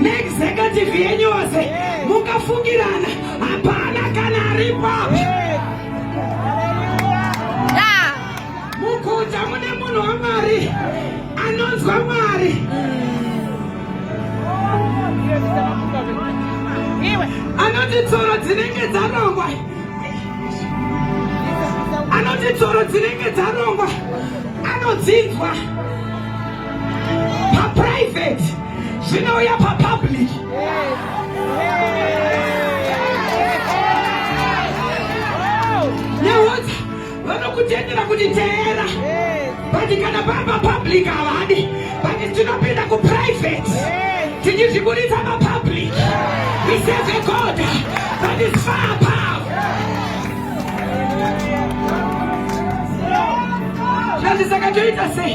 Executive yenyose mukafungirana hapana kana aripa mukuta mune munhu waMwari anonzwa Mwari anoti tsoro dzinenge dzarongwa anodzinzwa paprivate zvinouya papublic nehudza vanokutendera kuti teera bati kana papublic havadi bati tinopinda kuprivate tichizviburitsa papublic. We serve a God that is far above. Zvandisaka toita sei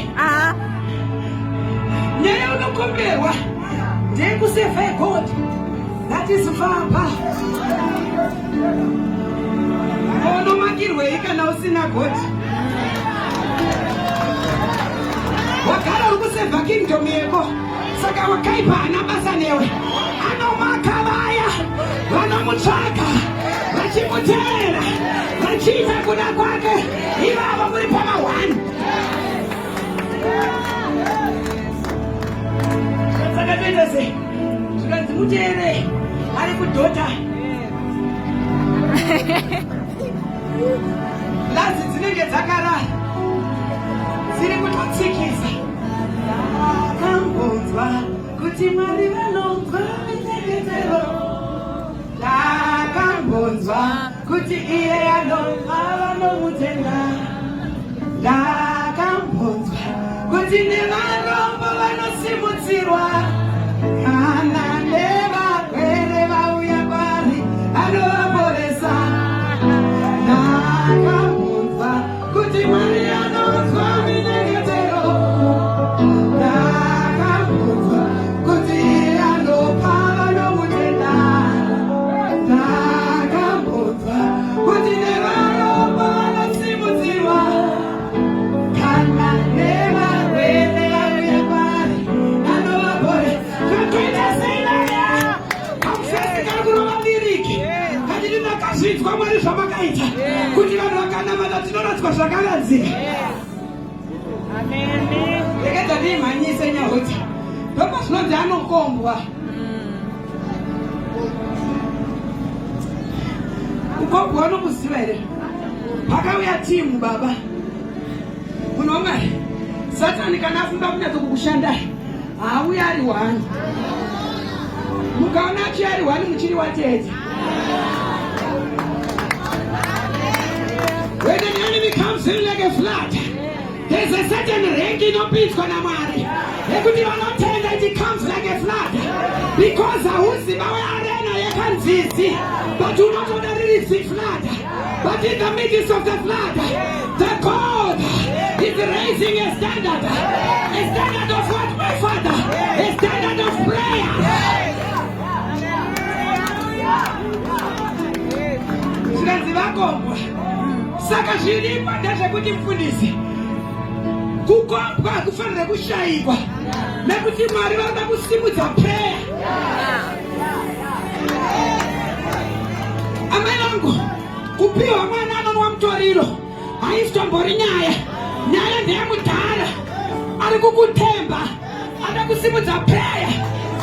nyaya unokomberwa ndekuseva a God that is far above. Unomangirwei kana usina God? Wakara uri kuseva kingdom yeko saka wakaipa hana basa newe. Anomaka vaya vanomutsvaka vachimuteera vachiita kuda kwake ivava muri pama 1. Saka toita sei zvikanzi muteere ari kudhota lazi dzinenge dzakarara dziri kutotsikisa. Ndakambonzwa kuti Mwari vanonzwa minyengetero, ndakambonzwa kuti iye anonzwa vanomutenda, ndakambonzwa kuti nevarombo vanosimudzirwa kana nevarwere vauya kwaari anovaporesa. Ndakambonzwa kuti Mwari anonzwa minyengetero, ndakambonzwa kuti iye anopa vanomutenda, ndakambonzwa kuti nevarombo vanosimudzirwa kana nevarwere vauya kwaari anovaporesa. Zvatoita sei vaya pakusasika kurova viriki kandiri ndakazvinzwa Mwari zvamakaita kuti vanhu vakanamata tinoradzwa zvakaradzika. Ndeketa ndiimhanyise nyahudza ndopa zvinonzi anokombwa. Kukombwa unokuziva here? Pakauya timu baba munhu waMwari, Satani kana afunga kunyatso kukushandai haauya ari 1. Mukaona achi ari 1 muchiri wateedza. When an enemy comes in like a flood, there's a certain rank inopinzwa naMwari yekuti vanotenda it comes like a flood, because hauziva wearena yekanzizi but unotoda riri ziflood. But in the midst of the flood, the God is raising a standard of what, my Father? A standard of prayer. Zvikanzi vakombwa saka zviripa ndezvekuti mufundisi kukombwa kufanira kushayikwa nekuti Mwari vanoda kusimudza prayer. Amai vangu, kupiwa mwana anonwa mutoriro haisitombori nyaya ndeyemudhara ari kukutemba ada kusimudza prayer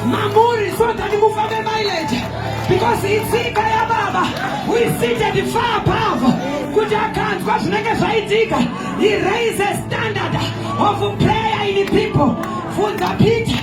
mamuri so that mufambe mileage, because itsika yaBaba we seated far above kuti akanzwa zvinenge zvaitika. He raised a standard of prayer in people. Funza Peter.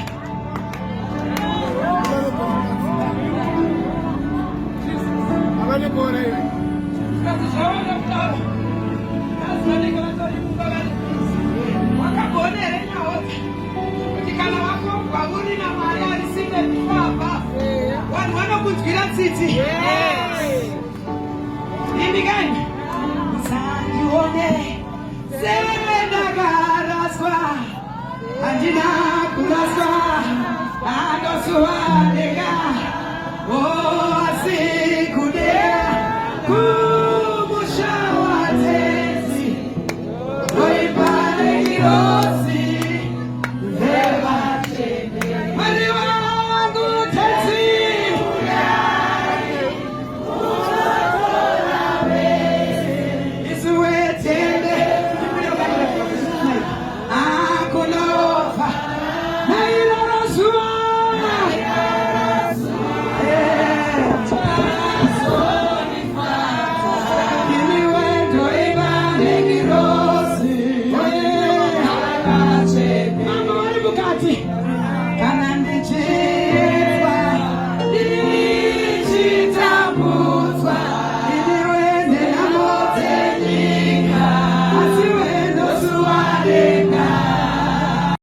Andina kuraswa, adosuwa nega, oh asi.